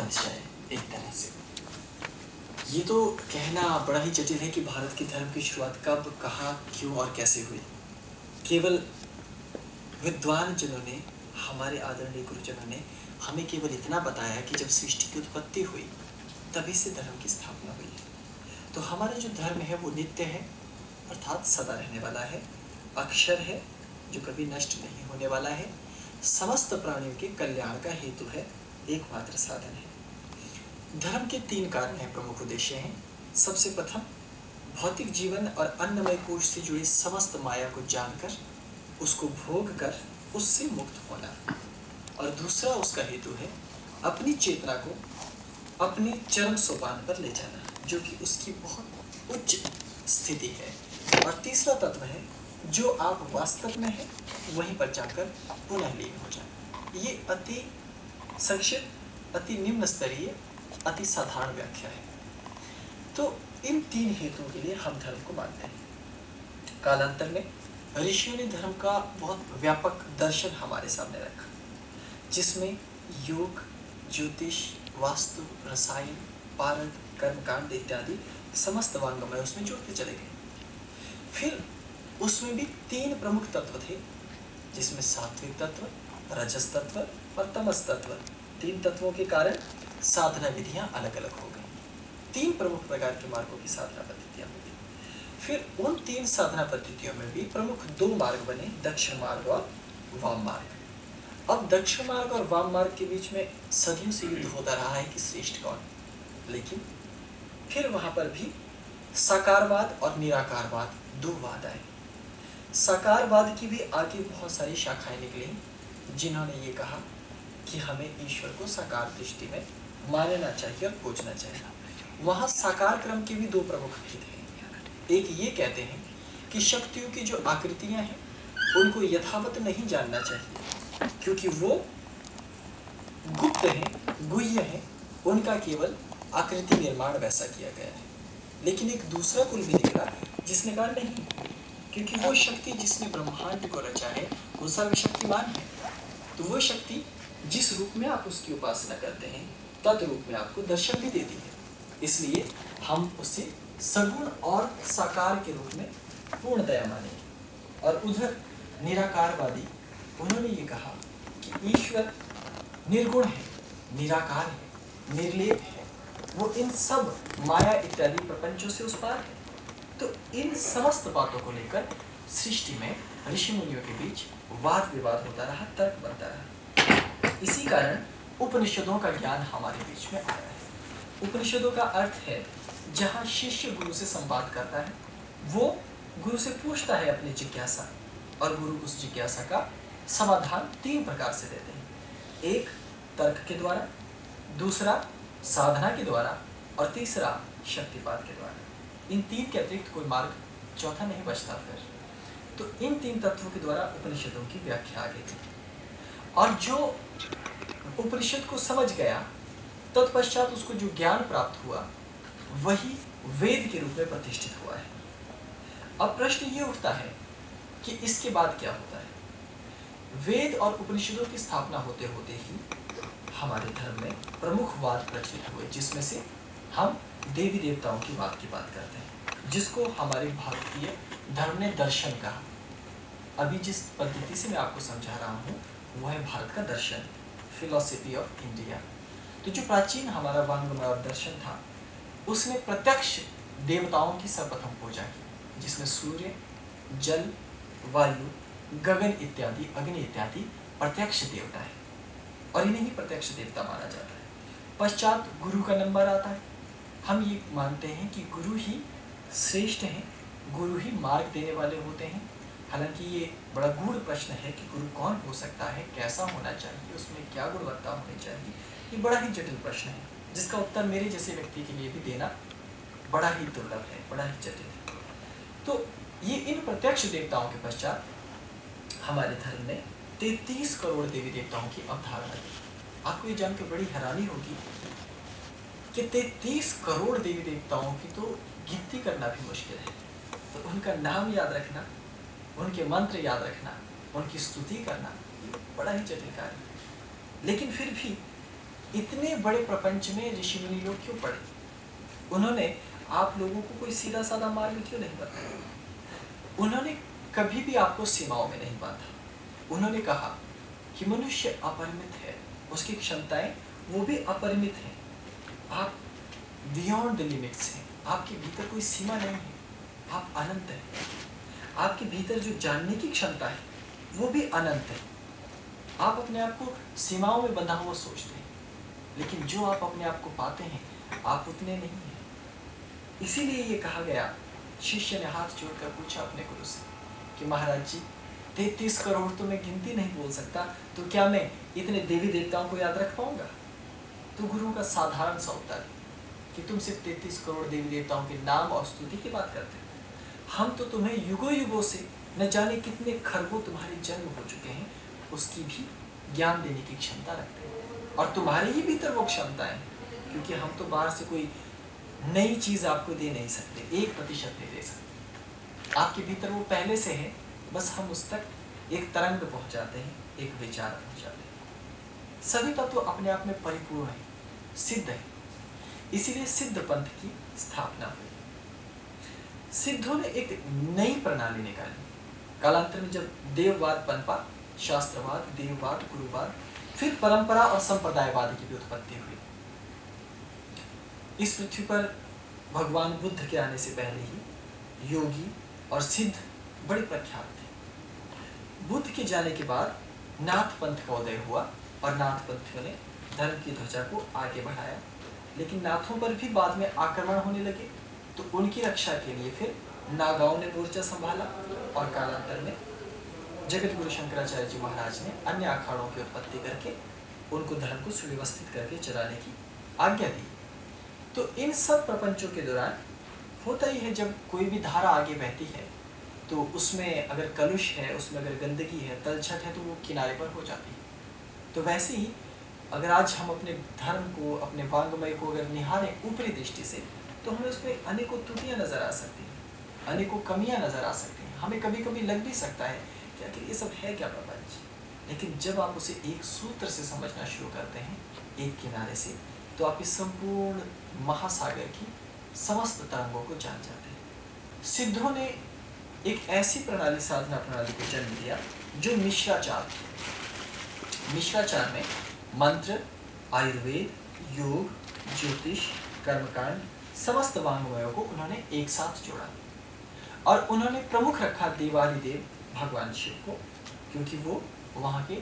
समझ जाए एक तरह से। ये तो कहना बड़ा ही जटिल है कि भारत के धर्म की शुरुआत कब, कहाँ, क्यों और कैसे हुई। केवल विद्वान जनों ने, हमारे आदरणीय गुरुजनों ने हमें केवल इतना बताया कि जब सृष्टि की उत्पत्ति हुई तभी से धर्म की स्थापना हुई है। तो हमारा जो धर्म है वो नित्य है, अर्थात सदा रहने वाला है, अक्षर है जो कभी नष्ट नहीं होने वाला है, समस्त प्राणियों के कल्याण का हेतु है, एकमात्र साधन है। धर्म के 3 कारण हैं, प्रमुख उद्देश्य हैं। सबसे प्रथम, भौतिक जीवन और अन्नमय कोश से जुड़ी समस्त माया को जानकर उसको भोग कर उससे मुक्त होना, और दूसरा उसका हेतु है अपनी चेतना को अपनी चरम सोपान पर ले जाना, जो कि उसकी बहुत उच्च स्थिति है। और तीसरा तत्व है जो आप वास्तव में है वहीं पर जाकर पुनः लीन हो जाना। ये अति संक्षिप्त, अति निम्न स्तरीय, अति साधारण व्याख्या है। तो इन 3 हेतुओं के लिए हम धर्म को मानते हैं। कालांतर में ऋषियों ने धर्म का बहुत व्यापक दर्शन हमारे सामने रखा, जिसमें योग, ज्योतिष, वास्तु, रसायन, पारद, कर्मकांड इत्यादि समस्त वांगमय उसमें जोड़ते चले गए। फिर उसमें भी 3 प्रमुख तत्व थे, जिसमें सात्विक तत्व, रजस तत्व और तमस तत्व। 3 तत्वों के कारण साधना विधियां अलग अलग हो गई। 3 प्रमुख प्रकार के मार्गों की साधना पद्धतियां होती। फिर उन 3 साधना पद्धतियों में भी प्रमुख 2 मार्ग बने, दक्षिण मार्ग और वाम मार्ग। अब दक्षिण मार्ग और वाम मार्ग के बीच में सदियों से युद्ध होता रहा है कि श्रेष्ठ कौन। लेकिन फिर वहां पर भी साकारवाद और निराकारवाद 2 वाद आए। साकारवाद की भी आगे बहुत सारी शाखाएं निकली, जिन्होंने ये कहा कि हमें ईश्वर को साकार दृष्टि में मानना चाहिए और पूजना चाहिए। वहां साकार क्रम के भी 2 प्रमुख भेद हैं। एक ये कहते हैं कि शक्तियों की जो आकृतियां हैं उनको यथावत नहीं जानना चाहिए, क्योंकि वो गुप्त हैं, गुह्य हैं, उनका केवल आकृति निर्माण वैसा किया गया है। लेकिन एक दूसरा कुल भी निकला जिसने कहा नहीं, क्योंकि वो शक्ति जिसने ब्रह्मांड को रचा है वो सर्वशक्तिमान है। तो वो शक्ति जिस रूप में आप उसकी उपासना करते हैं तद्रूप में आपको दर्शन भी देती है, इसलिए हम उसे सगुण और साकार के रूप में पूर्णतया मानेंगे। और उधर निराकारवादी, उन्होंने ये कहा कि ईश्वर निर्गुण है, निराकार है, निर्लेप है, वो इन सब माया इत्यादि प्रपंचों से उस पार है। तो इन समस्त बातों को लेकर सृष्टि में ऋषि मुनियों के बीच वाद विवाद होता रहा, तर्क बनता रहा। इसी कारण उपनिषदों का ज्ञान हमारे बीच में आया है। उपनिषदों का अर्थ है जहाँ शिष्य गुरु से संवाद करता है, वो गुरु से पूछता है अपनी जिज्ञासा, और गुरु उस जिज्ञासा का समाधान 3 प्रकार से देते हैं। एक तर्क के द्वारा, दूसरा साधना के द्वारा, और तीसरा शक्तिपात के द्वारा। इन 3 के अतिरिक्त कोई मार्ग चौथा नहीं बचता। फिर तो इन 3 तत्वों के द्वारा उपनिषदों की व्याख्या आगे थी, और जो उपनिषद को समझ गया तत्पश्चात उसको जो ज्ञान प्राप्त हुआ वही वेद के रूप में प्रतिष्ठित हुआ है। अब प्रश्न ये उठता है कि इसके बाद क्या होता है। वेद और उपनिषदों की स्थापना होते होते ही हमारे धर्म में प्रमुख वाद प्रचलित हुए, जिसमें से हम देवी देवताओं की बात करते हैं, जिसको हमारे भारतीय धर्म ने दर्शन कहा। अभी जिस पद्धति से मैं आपको समझा रहा हूँ वह है भारत का दर्शन, फिलॉसफी ऑफ इंडिया। तो जो प्राचीन हमारा वांग्मय और दर्शन था उसने प्रत्यक्ष देवताओं की सर्वप्रथम पूजा की, जिसमें सूर्य, जल, वायु, गगन इत्यादि, अग्नि इत्यादि प्रत्यक्ष देवता है, और इन्हें ही प्रत्यक्ष देवता माना जाता है। पश्चात गुरु का नंबर आता है। हम ये मानते हैं कि गुरु ही श्रेष्ठ हैं, गुरु ही मार्ग देने वाले होते हैं। हालांकि ये बड़ा गूढ़ प्रश्न है कि गुरु कौन हो सकता है, कैसा होना चाहिए, उसमें क्या गुणवत्ता होनी चाहिए, ये बड़ा ही जटिल प्रश्न है, जिसका उत्तर मेरे जैसे व्यक्ति के लिए भी देना बड़ा ही दुर्लभ है, बड़ा ही जटिल है। तो ये इन प्रत्यक्ष देवताओं के पश्चात हमारे धर्म ने 33 करोड़ देवी देवताओं की अवधारणा दी। आपको ये जानकर बड़ी हैरानी होगी कि 33 करोड़ देवी देवताओं की तो गिनती करना भी मुश्किल है। तो उनका नाम याद रखना, उनके मंत्र याद रखना, उनकी स्तुति करना, ये बड़ा ही जटिल कार्य है। लेकिन फिर भी इतने बड़े प्रपंच में ऋषि मुनि लोग क्यों पड़े? उन्होंने आप लोगों को कोई सीधा साधा मार्ग क्यों नहीं बताया? उन्होंने कभी भी आपको सीमाओं में नहीं बांधा। उन्होंने कहा कि मनुष्य अपरिमित है, उसकी क्षमताएं वो भी अपरिमित हैं। आप बियॉन्ड द लिमिट्स हैं, आपके भीतर कोई सीमा नहीं है, आप अनंत हैं। आपके भीतर जो जानने की क्षमता है वो भी अनंत है। आप अपने आप को सीमाओं में बंधा हुआ सोचते हैं, लेकिन जो आप अपने आप को पाते हैं आप उतने नहीं हैं। इसीलिए ये कहा गया, शिष्य ने हाथ जोड़कर पूछा अपने गुरु से कि महाराज जी 33 करोड़ तो मैं गिनती नहीं बोल सकता, तो क्या मैं इतने देवी देवताओं को याद रख पाऊंगा? तो गुरु का साधारण सा उत्तर कि तुम सिर्फ 33 करोड़ देवी देवताओं के नाम और स्तुति की बात करते हो, हम तो तुम्हें युगों युगों से न जाने कितने खरबों तुम्हारे जन्म हो चुके हैं उसकी भी ज्ञान देने की क्षमता रखते हैं, और तुम्हारे ही भीतर वो क्षमता है, क्योंकि हम तो बाहर से कोई नई चीज आपको दे नहीं सकते, 1% नहीं दे सकते। आपके भीतर वो पहले से है, बस हम उस तक एक तरंग पहुंचाते हैं, एक विचार पहुंचाते हैं। सभी तत्व अपने आप में परिपूर्ण है, सिद्ध है। इसीलिए सिद्ध पंथ की स्थापना हुई। सिद्धों ने एक नई प्रणाली निकाली। कालांतर में जब देववाद पनपा, शास्त्रवाद, देववाद, गुरुवाद, फिर परंपरा और संप्रदायवाद की भी उत्पत्ति हुई। इस पृथ्वी पर भगवान बुद्ध के आने से पहले ही योगी और सिद्ध बड़े प्रख्यात थे। बुद्ध के जाने के बाद नाथ पंथ का उदय हुआ और नाथ पंथियों ने धर्म की ध्वजा को आगे बढ़ाया, लेकिन नाथों पर भी बाद में आक्रमण होने लगे, तो उनकी रक्षा के लिए फिर नागाओं ने मोर्चा संभाला और कालांतर में जगत गुरु शंकराचार्य जी महाराज ने अन्य अखाड़ों की उत्पत्ति करके उनको धर्म को सुव्यवस्थित करके चलाने की आज्ञा दी। तो इन सब प्रपंचों के दौरान होता ही है, जब कोई भी धारा आगे बहती है तो उसमें अगर कलुष है, उसमें अगर गंदगी है, तलछट है, तो वो किनारे पर हो जाती है। तो वैसे ही अगर आज हम अपने धर्म को, अपने वांग्मय को अगर निहारें ऊपरी दृष्टि से, तो हमें उसमें अनेकों त्रुटियां नजर आ सकती हैं, अनेकों कमियां नजर आ सकती हैं। हमें कभी कभी लग भी सकता है कि आखिर ये सब है क्या प्रपंच, लेकिन जब आप उसे एक सूत्र से समझना शुरू करते हैं, एक किनारे से, तो आप इस संपूर्ण महासागर की समस्त तरंगों को जान जाते हैं। सिद्धों ने एक ऐसी प्रणाली, साधना प्रणाली को जन्म दिया जो मिश्राचार थी। मिश्राचार में मंत्र, आयुर्वेद, योग, ज्योतिष, कर्मकांड, समस्त वांग्मयों को उन्होंने एक साथ जोड़ा, और उन्होंने प्रमुख रखा देवादिदेव भगवान शिव को, क्योंकि वो वहाँ के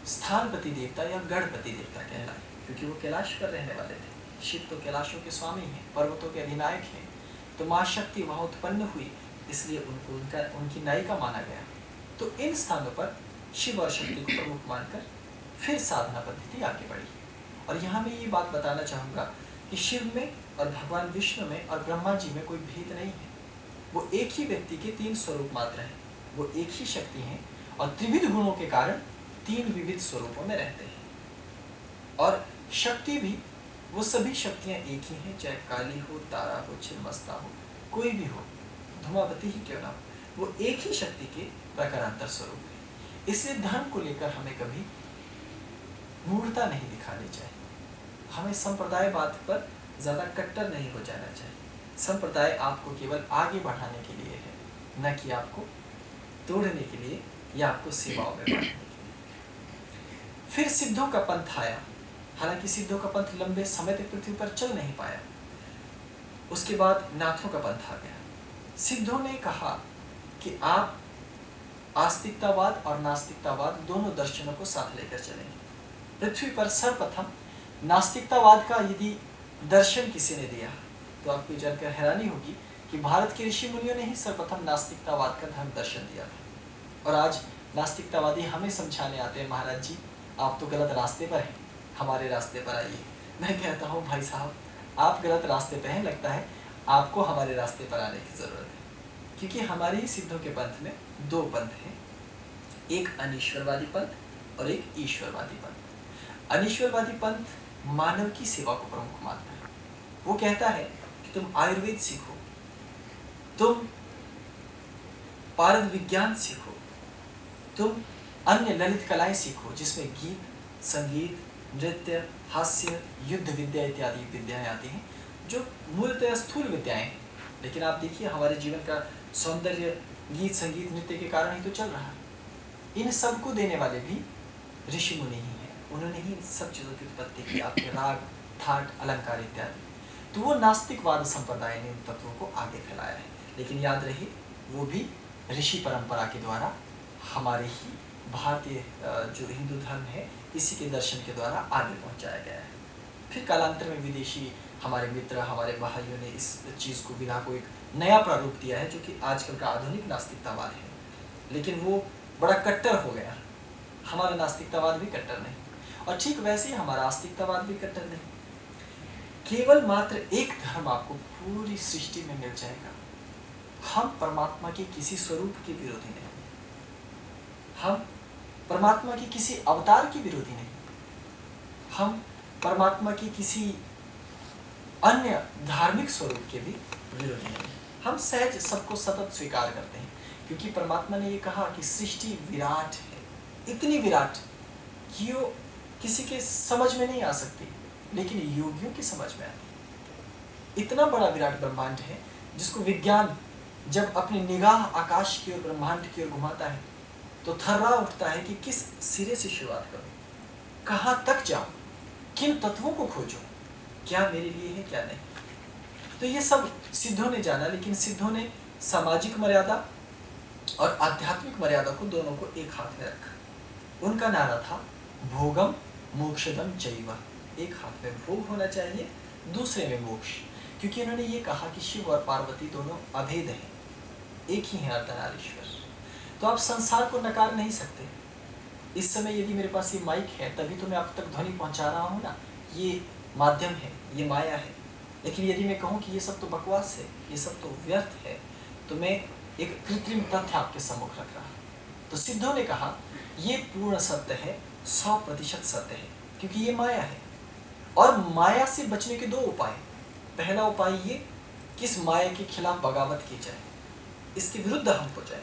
स्थानपति देवता या गणपति देवता कहलाए, क्योंकि वो कैलाश पर रहने वाले थे। शिव तो कैलाशों के स्वामी हैं, पर्वतों के अधिनायक हैं, तो माँ शक्ति वहाँ उत्पन्न हुई, इसलिए उनको उनकी नायिका माना गया। तो इन स्थानों पर शिव और शक्ति को प्रमुख मानकर फिर साधना पद्धति आगे बढ़ी। और यहाँ मैं ये बात बताना चाहूँगा कि शिव में और भगवान विष्णु में और ब्रह्मा जी में कोई भेद नहीं है। वो एक ही व्यक्ति के 3 स्वरूप मात्र हैं, वो एक ही शक्ति हैं, और त्रिविध गुणों के कारण 3 विविध स्वरूपों में रहते हैं। और शक्ति भी वो सभी शक्तियाँ एक ही हैं, चाहे काली हो, तारा हो, छिन्नमस्ता हो, कोई भी हो, धूमावती ही क्यों ना हो, वो एक ही शक्ति के प्रकारांतर स्वरूप है। इसलिए धर्म को लेकर हमें कभी मूर्खता नहीं दिखानी चाहिए। हमें संप्रदायवाद पर ज़्यादा कट्टर नहीं हो जाना चाहिए। संप्रदाय आपको केवल आगे बढ़ाने के लिए है, न कि आपको तोड़ने के लिए या आपको सीमाओं में बांधने के लिए। फिर सिद्धों का पंथ आया। हालांकि सिद्धों का पंथ लंबे समय तक पृथ्वी पर चल नहीं पाया। उसके बाद नाथों का पंथ आ गया। सिद्धों ने कहा कि आप आस्तिकतावाद और नास्तिकतावाद दोनों दर्शनों को साथ लेकर चलेंगे। पृथ्वी पर सर्वप्रथम नास्तिकतावाद का यदि दर्शन किसी ने दिया तो आपको जानकर हैरानी होगी कि भारत के ऋषि मुनियों ने ही सर्वप्रथम नास्तिकतावाद का धर्म दर्शन दिया था। और आज नास्तिकतावादी हमें समझाने आते हैं, महाराज जी आप तो गलत रास्ते पर हैं, हमारे रास्ते पर आइए। मैं कहता हूँ भाई साहब, आप गलत रास्ते पर हैं, लगता है आपको हमारे रास्ते पर आने की ज़रूरत है। क्योंकि हमारे ही सिद्धों के पंथ में 2 पंथ हैं, एक अनीश्वरवादी पंथ और एक ईश्वरवादी पंथ। अनीश्वरवादी पंथ मानव की सेवा को प्रमुख मानता है। वो कहता है कि तुम आयुर्वेद सीखो, तुम पारद विज्ञान सीखो, तुम अन्य ललित कलाएं सीखो, जिसमें गीत, संगीत, नृत्य, हास्य, युद्ध विद्या इत्यादि विद्याएं आती हैं जो मूलतः स्थूल विद्याएं हैं। लेकिन आप देखिए हमारे जीवन का सौंदर्य गीत, संगीत, नृत्य के कारण ही तो चल रहा है। इन सब को देने वाले भी ऋषि मुनि ही हैं। उन्होंने ही इन सब चीज़ों की उत्पत्ति की, आपके राग, ठाट, अलंकार इत्यादि। तो वो नास्तिकवाद संप्रदाय ने उन तत्वों को आगे फैलाया है। लेकिन याद रहे वो भी ऋषि परंपरा के द्वारा हमारे ही भारतीय जो हिंदू धर्म है इसी के दर्शन के द्वारा आगे पहुंचाया गया है। फिर कालांतर में विदेशी हमारे मित्र, हमारे भाइयों ने इस चीज़ को, विधा को एक नया प्रारूप दिया है जो कि आजकल का आधुनिक नास्तिकतावाद है। लेकिन वो बड़ा कट्टर हो गया। हमारा नास्तिकतावाद भी कट्टर नहीं, और ठीक वैसे ही हमारा आस्तिकतावाद भी कट्टर नहीं। केवल मात्र एक धर्म आपको पूरी सृष्टि में मिल जाएगा। हम परमात्मा के किसी स्वरूप के विरोधी नहीं, हम परमात्मा के किसी अवतार के विरोधी नहीं, हम परमात्मा की किसी अन्य धार्मिक स्वरूप के भी विरोधी नहीं। हम सहज सबको सतत स्वीकार करते हैं, क्योंकि परमात्मा ने ये कहा कि सृष्टि विराट है, इतनी विराट कि वो किसी के समझ में नहीं आ सकती, लेकिन योगियों की समझ में आती है। इतना बड़ा विराट ब्रह्मांड है जिसको विज्ञान जब अपनी निगाह आकाश की ओर, ब्रह्मांड की ओर घुमाता है तो थर्रा उठता है कि किस सिरे से शुरुआत करूं, कहां तक जाऊं, किन तत्वों को खोजूं, क्या मेरे लिए है क्या नहीं। तो ये सब सिद्धों ने जाना, लेकिन सिद्धों ने सामाजिक मर्यादा और आध्यात्मिक मर्यादा को दोनों को एक हाथ में रखा। उनका नारा था भोगम मोक्षदम चैव, एक हाथ में भोग होना चाहिए, दूसरे में मोक्ष, क्योंकि उन्होंने ये कहा कि शिव और पार्वती दोनों अभेद हैं, एक ही है अर्धनारीश्वर। तो आप संसार को नकार नहीं सकते। इस समय यदि मेरे पास ये माइक है तभी तो मैं आप तक ध्वनि पहुंचा रहा हूँ ना, ये माध्यम है, ये माया है। लेकिन यदि मैं कहूँ कि ये सब तो बकवास है, ये सब तो व्यर्थ है, तो मैं एक कृत्रिम तथ्य आपके सम्मुख रख रहा। तो सिद्धों ने कहा ये पूर्ण सत्य है, 100% सत्य है, क्योंकि ये माया है। और माया से बचने के दो उपाय। पहला उपाय ये कि इस माया के खिलाफ बगावत की जाए, इसके विरुद्ध हम हो जाए।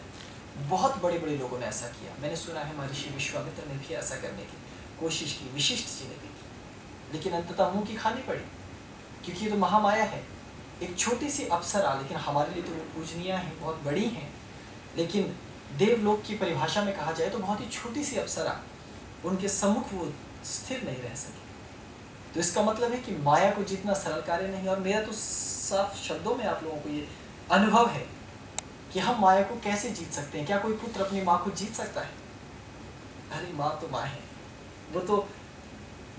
बहुत बड़े बड़े लोगों ने ऐसा किया। मैंने सुना है महर्षि विश्वामित्र ने भी ऐसा करने की कोशिश की, विशिष्ट जी ने भी की, लेकिन अंततः मुंह की खानी पड़ी, क्योंकि ये तो महामाया है। एक छोटी सी अप्सरा, लेकिन हमारे लिए तो वो पूजनीय है, बहुत बड़ी हैं, लेकिन देवलोक की परिभाषा में कहा जाए तो बहुत ही छोटी सी अप्सरा, उनके सम्मुख वो स्थिर नहीं रह सकी। तो इसका मतलब है कि माया को जीतना सरल कार्य नहीं। और मेरा तो साफ शब्दों में आप लोगों को ये अनुभव है कि हम माया को कैसे जीत सकते हैं। क्या कोई पुत्र अपनी माँ को जीत सकता है? अरे माँ तो माँ है, वो तो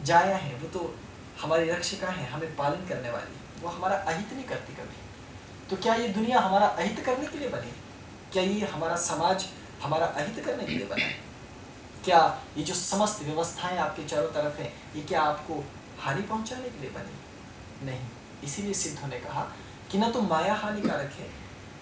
जाया है, वो तो हमारी रक्षिका है, हमें पालन करने वाली, वो हमारा अहित नहीं करती कभी। तो क्या ये दुनिया हमारा अहित करने के लिए बनी? क्या ये हमारा समाज हमारा अहित करने के लिए बना है? क्या ये जो समस्त व्यवस्थाएं आपके चारों तरफ हैं, ये क्या आपको हानि पहुंचाने के लिए बनी? नहीं। इसीलिए सिद्धों ने कहा कि न तो माया हानिकारक है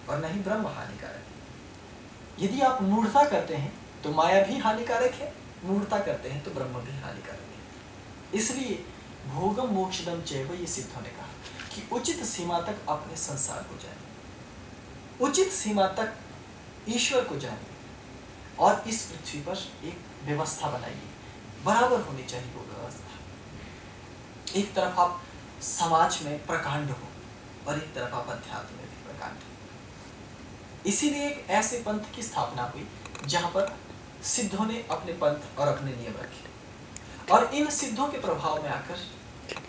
और न ही ब्रह्म हानिकारक है। यदि आप मूढ़ता करते हैं तो माया भी हानिकारक है, मूढ़ता करते हैं तो ब्रह्म भी हानिकारक है। इसलिए भोगम मोक्षदम चैव, ये सिद्धों ने कहा कि उचित सीमा तक अपने संसार को जानिए, उचित सीमा तक ईश्वर को जानिए, और इस पृथ्वी पर एक व्यवस्था बनाइए। बराबर होनी चाहिए वो व्यवस्था। एक तरफ आप समाज में प्रकांड हो और एक तरफ आप अध्यात्म में भी प्रकांड हो। इसीलिए एक ऐसे पंथ की स्थापना हुई जहां पर सिद्धों ने अपने पंथ और अपने नियम रखे। और इन सिद्धों के प्रभाव में आकर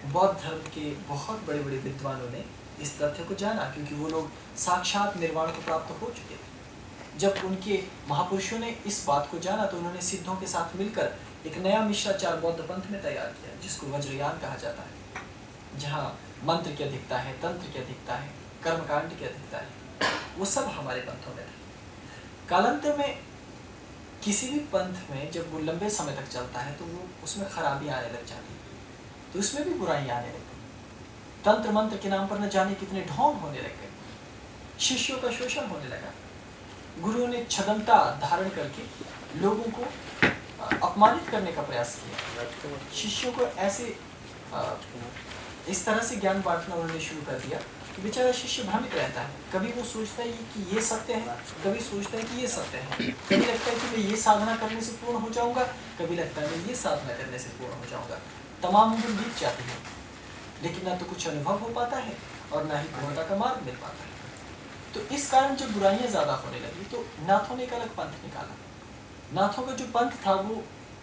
बौद्ध धर्म के बहुत बड़े बड़े विद्वानों ने इस तथ्य को जाना, क्योंकि वो लोग साक्षात निर्वाण को प्राप्त हो चुके थे। जब उनके महापुरुषों ने इस बात को जाना तो उन्होंने सिद्धों के साथ मिलकर एक नया मिश्राचार बौद्ध पंथ में तैयार किया, जिसको वज्रयान कहा जाता है, जहाँ मंत्र की अधिकता है, तंत्र की अधिकता है, कर्मकांड की अधिकता है। वो सब हमारे पंथों में थे। कालांतर में किसी भी पंथ में जब वो लंबे समय तक चलता है तो वो उसमें खराबियाँ आने लग जाती है, तो उसमें भी बुराइयाँ आने लग गई। तंत्र मंत्र के नाम पर न जाने कितने ढोंग होने लग गए, शिष्यों का शोषण होने लगा। गुरुओं ने छदमता धारण करके लोगों को अपमानित करने का प्रयास किया। शिष्यों को ऐसे इस तरह से ज्ञान बांटना उन्होंने शुरू कर दिया कि बेचारा शिष्य भ्रमित रहता है। कभी वो सोचता है कि ये सत्य है, कभी सोचता है कि ये सत्य है, कभी लगता है कि मैं ये साधना करने से पूर्ण हो जाऊंगा, कभी लगता है मैं ये साधना करने से पूर्ण हो जाऊंगा। तमाम उम्र बीत जाती है, लेकिन ना तो कुछ अनुभव हो पाता है और ना ही पूर्णता का मार्ग मिल पाता है। तो इस कारण जब बुराइयां ज़्यादा होने लगी तो नाथों ने एक अलग पंथ निकाला। नाथों का जो पंथ था वो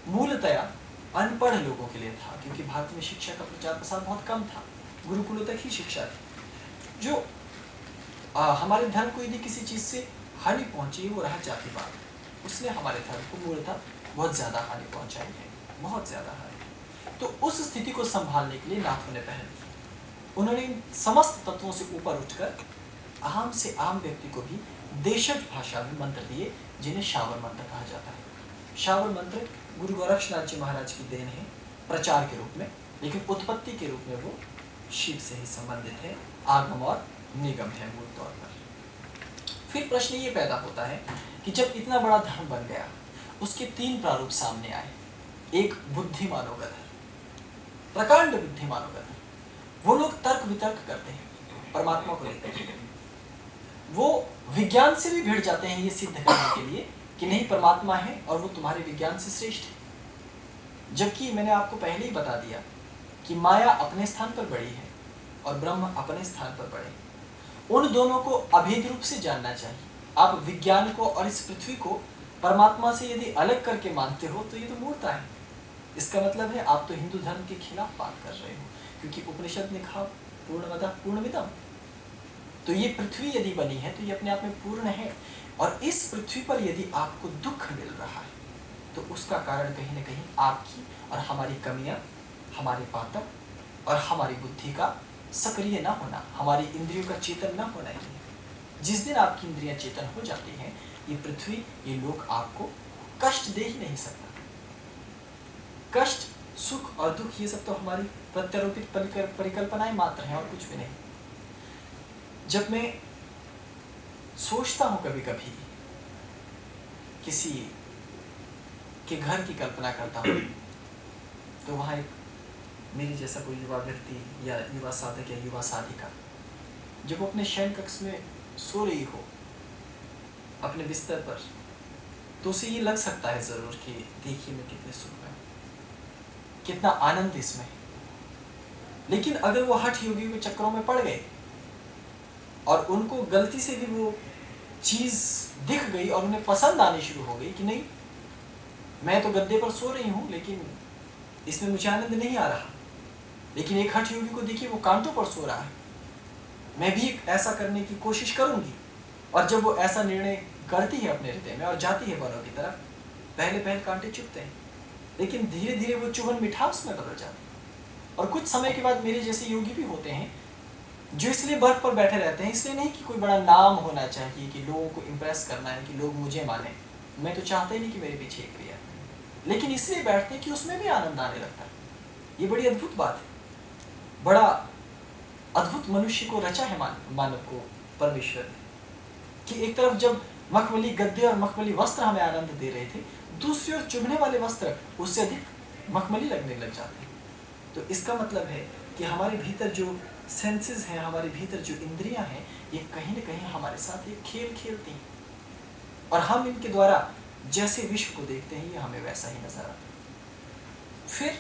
मूलतया अनपढ़ लोगों के लिए था, क्योंकि भारत में शिक्षा का प्रचार प्रसार बहुत कम था, गुरुकुलों तक ही शिक्षा थी। जो हमारे धर्म को यदि किसी चीज़ से हानि पहुंची वो रहा जातिवाद, उसने हमारे धर्म को मूलतः बहुत ज़्यादा हानि पहुंचाई है, बहुत ज़्यादा हानि। तो उस स्थिति को संभालने के लिए नाथों ने पहल की। उन्होंने इन समस्त तत्वों से ऊपर उठकर आम से आम व्यक्ति को भी देशज भाषा में मंत्र दिए, जिन्हें शावर मंत्र कहा जाता है। शावर मंत्र गुरु गोरक्षनाथ जी महाराज की देन है प्रचार के रूप में, लेकिन उत्पत्ति के रूप में वो शिव से ही संबंधित है, आगम और निगम है मूल तौर पर। फिर प्रश्न ये पैदा होता है कि जब इतना बड़ा धर्म बन गया, उसके तीन प्रारूप सामने आए। एक बुद्धिमानों का धर्म, प्रकांड बुद्धिमानों का धर्म। वो लोग तर्क वितर्क करते हैं परमात्मा को लेकर के, वो विज्ञान से भी भिड़ जाते हैं ये सिद्ध करने के लिए कि नहीं परमात्मा है और वो तुम्हारे विज्ञान से श्रेष्ठ है। जबकि मैंने आपको पहले ही बता दिया कि माया अपने स्थान पर बड़ी है और ब्रह्म अपने स्थान पर बड़े। उन दोनों को अभेद रूप से जानना चाहिए। आप विज्ञान को और इस पृथ्वी को परमात्मा से यदि अलग करके मानते हो तो ये तो मूर्खता है। इसका मतलब है आप तो हिंदू धर्म के खिलाफ बात कर रहे हो, क्योंकि उपनिषद ने कहा पूर्णमदः पूर्णमिदम्। तो ये पृथ्वी यदि बनी है तो ये अपने आप में पूर्ण है, और इस पृथ्वी पर यदि आपको दुख मिल रहा है तो उसका कारण कहीं ना कहीं आपकी और हमारी कमियां, हमारे पातक और हमारी बुद्धि का सक्रिय ना होना, हमारी इंद्रियों का चेतन ना होना ही है। जिस दिन आपकी इंद्रियां चेतन हो जाती हैं, ये पृथ्वी, ये लोक आपको कष्ट दे ही नहीं सकता। कष्ट, सुख और दुख ये सब तो हमारी प्रत्यारोपित परिकल्पनाएं मात्र हैं और कुछ भी नहीं। जब मैं सोचता हूं कभी कभी किसी के घर की कल्पना करता हूं, तो वहां एक मेरी जैसा कोई युवा व्यक्ति या युवा साधक या युवा साधिका जब वो अपने शयन कक्ष में सो रही हो अपने बिस्तर पर, तो उसे ये लग सकता है जरूर कि देखिए मैं कितने सुख में, कितना आनंद इसमें। लेकिन अगर वो हठ योगियों के चक्रों में पड़ गए और उनको गलती से भी वो चीज दिख गई और उन्हें पसंद आनी शुरू हो गई कि नहीं मैं तो गद्दे पर सो रही हूं लेकिन इसमें मुझे आनंद नहीं आ रहा, लेकिन एक हठ योगी को देखिए वो कांटों पर सो रहा है, मैं भी ऐसा करने की कोशिश करूंगी। और जब वो ऐसा निर्णय करती है अपने हृदय में और जाती है वनों की तरफ, पहले पहले कांटे चुभते हैं, लेकिन धीरे धीरे वो चुभन मिठास में बदल जाती है। और कुछ समय के बाद मेरे जैसे योगी भी होते हैं जो इसलिए बर्फ पर बैठे रहते हैं, इसलिए नहीं कि कोई बड़ा नाम होना चाहिए, कि लोगों को इम्प्रेस करना है, कि लोग मुझे माने, मैं तो चाहता ही नहीं कि मेरे पीछे एक भी है, लेकिन इसलिए बैठते हैं कि उसमें भी आनंद आने लगता है। ये बड़ी अद्भुत बात है, बड़ा अद्भुत मनुष्य को रचा है मानव को परमेश्वर ने, कि एक तरफ जब मखमली गद्दे और मखमली वस्त्र हमें आनंद दे रहे थे, दूसरी ओर चुभने वाले वस्त्र उससे अधिक मखमली लगने लग जाते हैं। तो इसका मतलब है कि हमारे भीतर जो सेंसेस हैं, हमारे भीतर जो इंद्रियां हैं, ये कहीं न कहीं हमारे साथ एक खेल खेलती हैं, और हम इनके द्वारा जैसे विश्व को देखते हैं ये हमें वैसा ही नजर आता है। फिर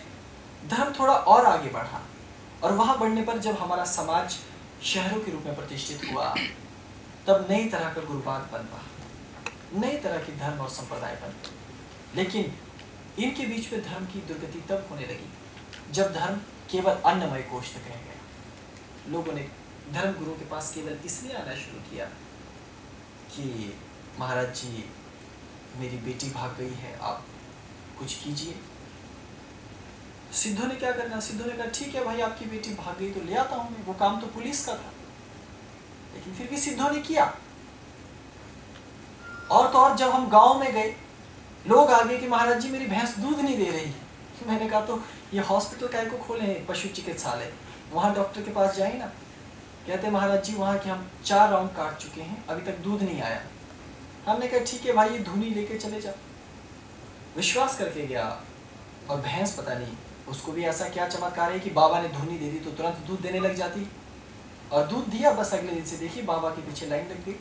धर्म थोड़ा और आगे बढ़ा, और वहां बढ़ने पर जब हमारा समाज शहरों के रूप में प्रतिष्ठित हुआ, तब नई तरह का गुरुवाद बनवा, नई तरह के धर्म और संप्रदाय बने। लेकिन इनके बीच में धर्म की दुर्गति तब होने लगी जब धर्म केवल अन्नमय कोश तक रह गया। लोगों ने धर्म गुरु के पास केवल इसलिए आना शुरू किया कि महाराज जी मेरी बेटी भाग गई है, आप कुछ कीजिए। सिद्धों ने क्या करना, सिद्धों ने कहा ठीक है भाई आपकी बेटी भाग गई तो ले आता हूं मैं, वो काम तो पुलिस का था। लेकिन फिर भी सिद्धों ने किया। और तो और जब हम गांव में गए, लोग आ गए कि महाराज जी मेरी भैंस दूध नहीं दे रही। मैंने कहा तो ये हॉस्पिटल काय को खोले, पशु चिकित्सालय, वहां डॉक्टर के पास जाए ना। कहते महाराज जी वहां के हम 4 राउंड काट चुके हैं, अभी तक दूध नहीं आया। हमने कहा ठीक है भाई ये धुनी लेके चले जाओ। विश्वास करके गया, और भैंस पता नहीं उसको भी ऐसा क्या चमत्कार है कि बाबा ने धुनी दे दी तो तुरंत दूध देने लग जाती, और दूध दिया। बस अगले दिन से देखिए बाबा के पीछे लाइन लग गई,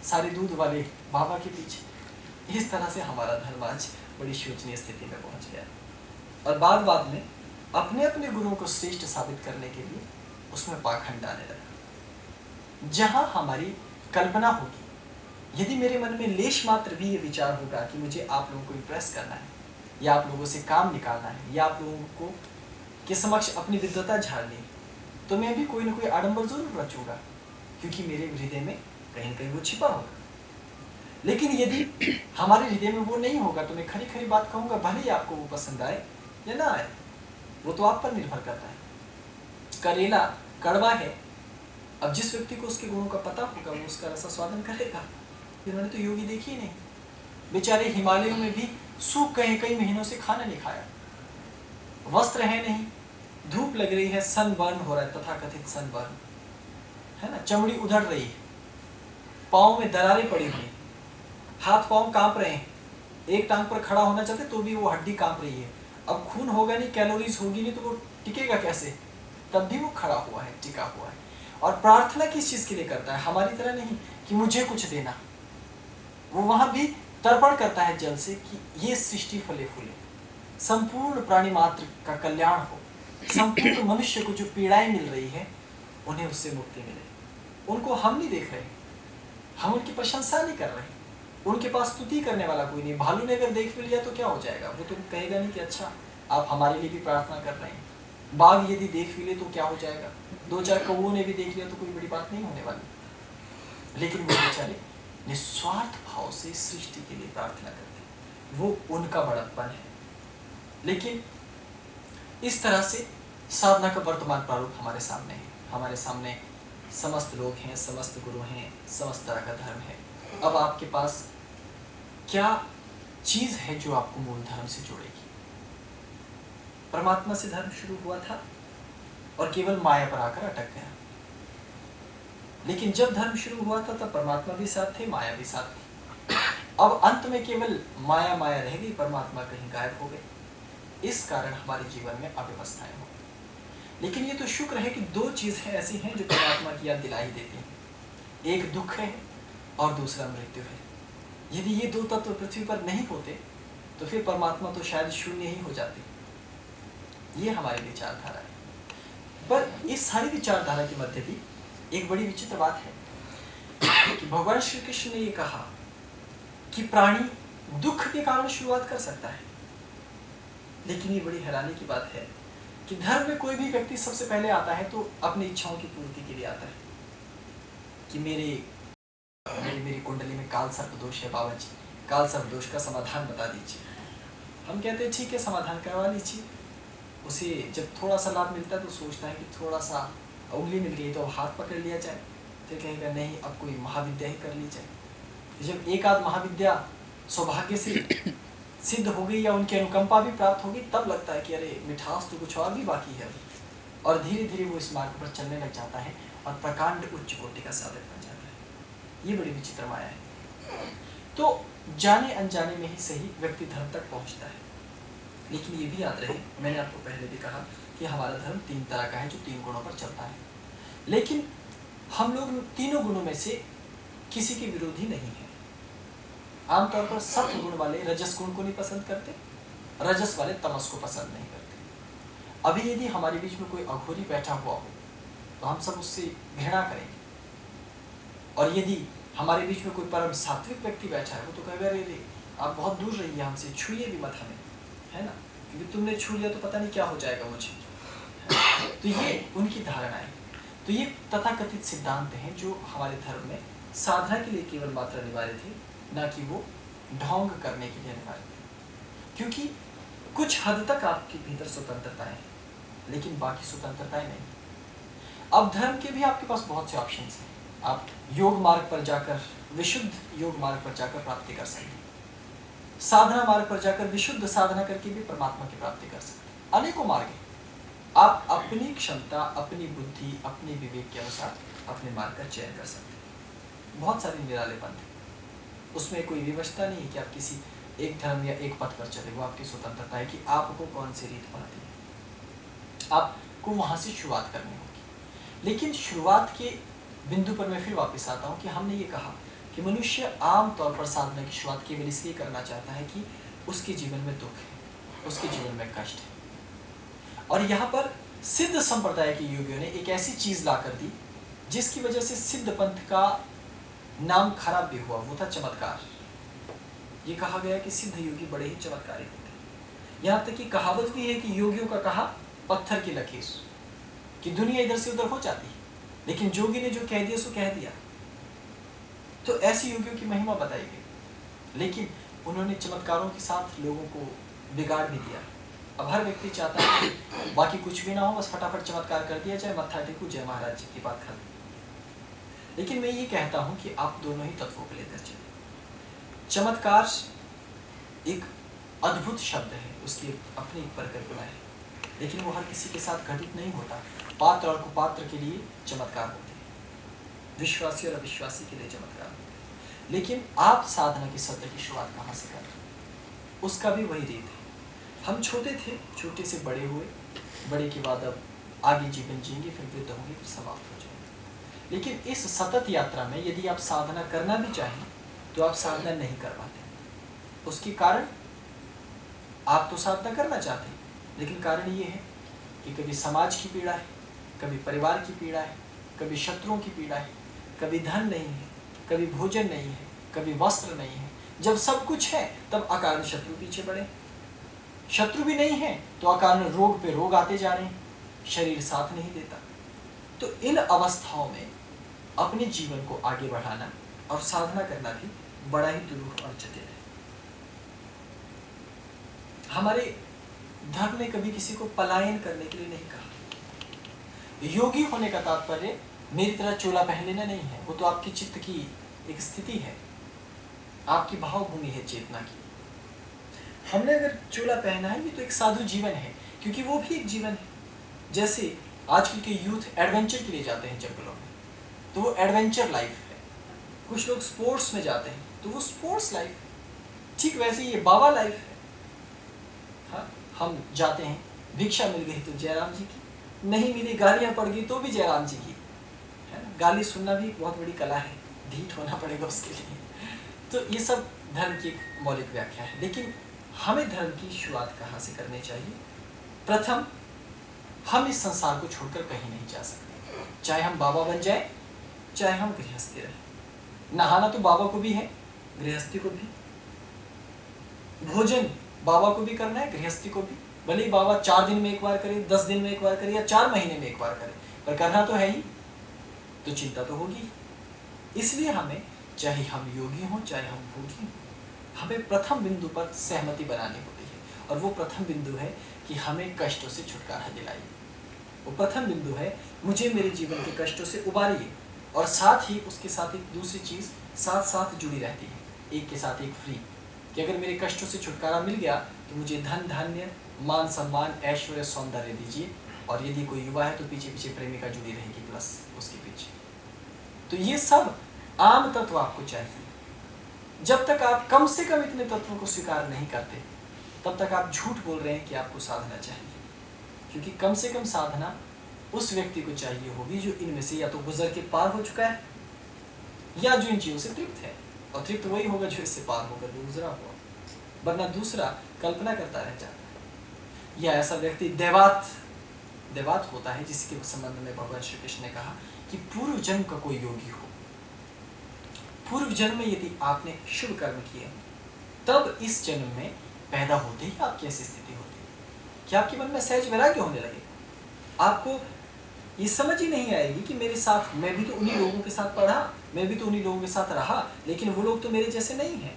सारे दूध वाले बाबा के पीछे। इस तरह से हमारा धर्म आज बड़ी शोचनीय स्थिति में पहुंच गया। और बाद में अपने अपने गुणों को श्रेष्ठ साबित करने के लिए उसमें पाखंड डालने लगा। जहां हमारी कल्पना होगी, यदि मेरे मन में लेश मात्र भी ये विचार होगा कि मुझे आप लोगों को इम्प्रेस करना है, या आप लोगों से काम निकालना है, या आप लोगों को के समक्ष अपनी विद्वता झाड़नी, तो मैं भी कोई ना कोई आडंबर जरूर रचूंगा, क्योंकि मेरे हृदय में कहीं न कहीं वो छिपा होगा। लेकिन यदि हमारे हृदय में वो नहीं होगा, तो मैं खरी खरी बात कहूंगा, भले ही आपको वो पसंद आए या ना आए, वो तो आप पर निर्भर करता है। करेला कड़वा है, अब जिस व्यक्ति को उसके गुणों का पता होगा वो उसका रसा स्वादन करेगा। इन्होंने तो योगी देखी ही नहीं, बेचारे हिमालयों में भी सूख कई कई महीनों से खाना नहीं खाया, वस्त्र है नहीं, धूप लग रही है, सनबर्न हो रहा है, तथाकथित सनबर्न है ना, चमड़ी उधड़ रही है, पाँव में दरारें पड़ी हुई, हाथ पाँव कांप रहे हैं, एक टांग पर खड़ा होना चाहते तो भी वो हड्डी कांप रही है। अब खून होगा नहीं, कैलोरीज होगी नहीं, तो वो टिकेगा कैसे? तब भी वो खड़ा हुआ है, टिका हुआ है। और प्रार्थना किस चीज के लिए करता है? हमारी तरह नहीं कि मुझे कुछ देना, वो वहां भी तर्पण करता है जल से कि ये सृष्टि फले फूले, संपूर्ण प्राणी मात्र का कल्याण हो, संपूर्ण मनुष्य को जो पीड़ाएं मिल रही है उन्हें उससे मुक्ति मिले। उनको हम नहीं देख रहे, हम उनकी प्रशंसा नहीं कर रहे, उनके पास स्तुति करने वाला कोई नहीं। भालू ने अगर देख भी लिया तो क्या हो जाएगा? वो तो कहेगा नहीं कि अच्छा आप हमारे लिए भी प्रार्थना कर रहे हैं। बाघ यदि देख भी ले तो क्या हो जाएगा? दो चार कौओं ने भी देख लिया तो कोई बड़ी बात नहीं होने वाली। लेकिन वो बेचारे निस्वार्थ भाव से सृष्टि के लिए प्रार्थना करते हैं, वो उनका बड़प्पन है। लेकिन इस तरह से साधना का वर्तमान प्रारूप हमारे सामने है। हमारे सामने समस्त लोग हैं, समस्त गुरु हैं, समस्त तरह का धर्म है। अब आपके पास क्या चीज है जो आपको मूल धर्म से जोड़ेगी? परमात्मा से धर्म शुरू हुआ था और केवल माया पर आकर अटक गया। लेकिन जब धर्म शुरू हुआ था तब परमात्मा भी साथ थे, माया भी साथ थी। अब अंत में केवल माया माया रह गई, परमात्मा कहीं गायब हो गए। इस कारण हमारे जीवन में अव्यवस्थाएं हो गई। लेकिन ये तो शुक्र है कि दो चीजें ऐसी हैं जो परमात्मा की याद दिला ही देती हैं। एक दुख है और दूसरा मृत्यु है। यदि ये दो तत्व पृथ्वी पर नहीं होते तो फिर परमात्मा तो शायद शून्य ही हो जाती। ये हमारी विचारधारा है। पर इस सारी विचारधारा के मध्य भी एक बड़ी विचित्र बात है कि भगवान श्री कृष्ण ने ये कहा कि प्राणी दुख के कारण शुरुआत कर सकता है। लेकिन ये बड़ी हैरानी की बात है कि धर्म में कोई भी व्यक्ति सबसे पहले आता है तो अपनी इच्छाओं की पूर्ति के लिए आता है कि मेरी कुंडली में काल सर्प दोष है बाबा जी, काल सर्प दोष का समाधान बता दीजिए। हम कहते हैं ठीक है, समाधान करवा लीजिए। उसे जब थोड़ा सा लाभ मिलता है तो सोचता है कि थोड़ा सा उंगली मिल गई तो हाथ पकड़ लिया जाए, फिर कहेगा नहीं अब कोई महाविद्या ही कर ली जाए। जब एक आध महाविद्या सौभाग्य से सिद्ध हो गई या उनकी अनुकंपा भी प्राप्त होगी, तब लगता है कि अरे मिठास तो कुछ और भी बाकी है। और धीरे धीरे वो इस मार्ग पर चलने लग जाता है और प्रकांड उच्च कोटि का साधक बन जाता है। ये बड़ी विचित्र माया है। तो जाने अनजाने में ही सही व्यक्ति धर्म तक पहुंचता है। लेकिन ये भी याद रहे, मैंने आपको पहले भी कहा कि हमारा धर्म तीन तरह का है जो तीन गुणों पर चलता है। लेकिन हम लोग तीनों गुणों में से किसी के विरोधी नहीं है। आमतौर पर सत्व गुण वाले रजस गुण को नहीं पसंद करते, रजस वाले तमस को पसंद नहीं करते। अभी यदि हमारे बीच में कोई अघोरी बैठा हुआ हो तो हम सब उससे घृणा करेंगे, और यदि हमारे बीच में कोई परम सात्विक व्यक्ति बैठा है वो तो कहेगा अरे आप बहुत दूर रहिए हमसे, छुइए भी मत हमें, है ना, क्योंकि तुमने छू लिया तो पता नहीं क्या हो जाएगा मुझे। तो ये उनकी धारणा है। तो ये तथाकथित सिद्धांत हैं जो हमारे धर्म में साधना के लिए केवल मात्र अनिवार्य थे, ना कि वो ढोंग करने के लिए अनिवार्य थे। क्योंकि कुछ हद तक आपके भीतर स्वतंत्रता है, लेकिन बाकी स्वतंत्रताएं नहीं। अब धर्म के भी आपके पास बहुत से ऑप्शंस हैं। आप योग मार्ग पर जाकर, विशुद्ध योग मार्ग पर जाकर प्राप्ति कर सकते हैं। साधना मार्ग पर जाकर विशुद्ध साधना करके भी परमात्मा की प्राप्ति कर सकते हैं। अनेकों मार्ग हैं। आप अपनी क्षमता, अपनी बुद्धि, अपने विवेक के अनुसार अपने मार्ग का चयन कर सकते हैं। बहुत सारे निराले पंथ हैं, उसमें कोई विवशता नहीं है कि आप किसी एक धर्म या एक पथ पर चले। वो आपकी स्वतंत्रता है कि आपको कौन सी रीत पाती है, आपको वहां से शुरुआत करनी होगी। लेकिन शुरुआत के बिंदु पर मैं फिर वापस आता हूँ कि हमने ये कहा कि मनुष्य आम तौर पर साधना की शुरुआत केवल इसलिए करना चाहता है कि उसके जीवन में दुख है, उसके जीवन में कष्ट है। और यहाँ पर सिद्ध संप्रदाय के योगियों ने एक ऐसी चीज ला कर दी जिसकी वजह से सिद्ध पंथ का नाम खराब भी हुआ, वो था चमत्कार। ये कहा गया कि सिद्ध योगी बड़े ही चमत्कारी होते हैं। यहाँ तक कि कहावत भी है कि योगियों का कहा पत्थर की लकीर, कि दुनिया इधर से उधर हो जाती है, लेकिन जोगी ने जो कह दिया सो कह दिया। तो ऐसे योगियों की महिमा बताई गई, लेकिन उन्होंने चमत्कारों के साथ लोगों को बिगाड़ भी दिया। अब हर व्यक्ति चाहता है कि बाकी कुछ भी ना हो, बस फटाफट चमत्कार कर दिया जाए, मत्था टेकू, जय महाराज जी की बात खत्म। लेकिन मैं ये कहता हूं कि आप दोनों ही तत्वों को लेकर चलें। चमत्कार एक अद्भुत शब्द है, उसकी अपनी एक परिकल्पना है, लेकिन वो हर किसी के साथ घटित नहीं होता। पात्र और कुपात्र के लिए चमत्कार होते हैं, विश्वासी और अविश्वासी के लिए चमत्कार होते हैं। लेकिन आप साधना के सत्र की शुरुआत कहाँ से कर, उसका भी वही रीत है। हम छोटे थे, छोटे से बड़े हुए, बड़े के बाद अब आगे जीवन जिएंगे, फिर वृद्ध होंगे, फिर समाप्त हो जाएंगे। लेकिन इस सतत यात्रा में यदि आप साधना करना भी चाहें तो आप साधना नहीं कर पाते। उसके कारण, आप तो साधना करना चाहते हैं, लेकिन कारण ये है कि कभी समाज की पीड़ा है, कभी परिवार की पीड़ा है, कभी शत्रुओं की पीड़ा है, कभी धन नहीं है, कभी भोजन नहीं है, कभी वस्त्र नहीं है। जब सब कुछ है तब अकारण शत्रु पीछे बढ़े, शत्रु भी नहीं है तो अकारण रोग पे रोग आते जा रहे हैं, शरीर साथ नहीं देता। तो इन अवस्थाओं में अपने जीवन को आगे बढ़ाना और साधना करना भी बड़ा ही दुरूह और जटिल है। हमारे धर्म ने कभी किसी को पलायन करने के लिए नहीं कहा। योगी होने का तात्पर्य मेरी तरह चोला पहन लेना नहीं है, वो तो आपकी चित्त की एक स्थिति है, आपकी भावभूमि है चेतना की। हमने अगर चोला पहना है, ये तो एक साधु जीवन है, क्योंकि वो भी एक जीवन है। जैसे आजकल के यूथ एडवेंचर के लिए जाते हैं जंगलों में, तो वो एडवेंचर लाइफ है। कुछ लोग स्पोर्ट्स में जाते हैं तो वो स्पोर्ट्स लाइफ है। ठीक वैसे ये बाबा लाइफ है। हाँ, हम जाते हैं, भिक्षा मिल गई तो जयराम जी की, नहीं मिली गालियां पड़ गई तो भी जयराम जी की, है ना। गाली सुनना भी बहुत बड़ी कला है, ढीठ होना पड़ेगा उसके लिए। तो ये सब धर्म की एक मौलिक व्याख्या है। लेकिन हमें धर्म की शुरुआत कहाँ से करनी चाहिए? प्रथम, हम इस संसार को छोड़कर कहीं नहीं जा सकते, चाहे हम बाबा बन जाए, चाहे हम गृहस्थी रहे। नहाना तो बाबा को भी है, गृहस्थी को भी। भोजन बाबा को भी करना है, गृहस्थी को भी। भले ही बाबा 4 दिन में एक बार करे, 10 दिन में एक बार करे, या 4 महीने में एक बार करे, पर करना तो है ही, तो चिंता तो होगी। इसलिए हमें, चाहे हम योगी हों चाहे हम भोगी हों, हमें प्रथम बिंदु पर सहमति बनानी होती है। और वो प्रथम बिंदु है कि हमें कष्टों से छुटकारा दिलाइए। वो प्रथम बिंदु है, मुझे मेरे जीवन के कष्टों से उबारिए। और साथ ही उसके साथ एक दूसरी चीज़ साथ साथ जुड़ी रहती है, एक के साथ एक फ्री, कि अगर मेरे कष्टों से छुटकारा मिल गया तो मुझे धन धान्य, मान सम्मान, ऐश्वर्य, सौंदर्य दीजिए। और यदि कोई युवा है तो पीछे पीछे प्रेमिका जुड़ी रहेगी प्लस उसके पीछे। तो ये सब आम तत्व आपको चाहिए। जब तक आप कम से कम इतने तत्वों को स्वीकार नहीं करते, तब तक आप झूठ बोल रहे हैं कि आपको साधना चाहिए। क्योंकि कम से कम साधना उस व्यक्ति को चाहिए होगी जो इनमें से या तो गुजर के पार हो चुका है, या जो इन चीज़ों से तृप्त है। और तृप्त वही होगा जो इससे पार होकर गुजरा हुआ, वरना दूसरा कल्पना करता रह जाता है। या ऐसा व्यक्ति देवात होता है, जिसके संबंध में भगवान श्री कृष्ण ने कहा कि पूर्व जन्म का कोई योगी हो, पूर्व जन्म में यदि आपने शुभ कर्म किए, तब इस जन्म में पैदा होते ही आपकी ऐसी स्थिति होती है कि आपके मन में सहज वैराग्य होने लगे। आपको ये समझ ही नहीं आएगी कि मेरे साथ, मैं भी तो उन्हीं लोगों के साथ पढ़ा, मैं भी तो उन्हीं लोगों के साथ रहा, लेकिन वो लोग तो मेरे जैसे नहीं हैं,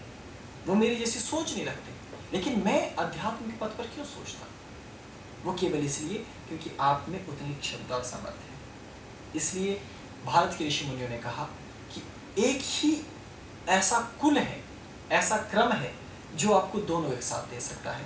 वो मेरी जैसी सोच नहीं रखते, लेकिन मैं अध्यात्म के पथ पर क्यों सोचता? वो केवल इसलिए क्योंकि आप में उतनी क्षमता और सामर्थ्य है। इसलिए भारत के ऋषि मुनियों ने कहा कि एक ही ऐसा कुल है, ऐसा क्रम है जो आपको दोनों एक साथ दे सकता है।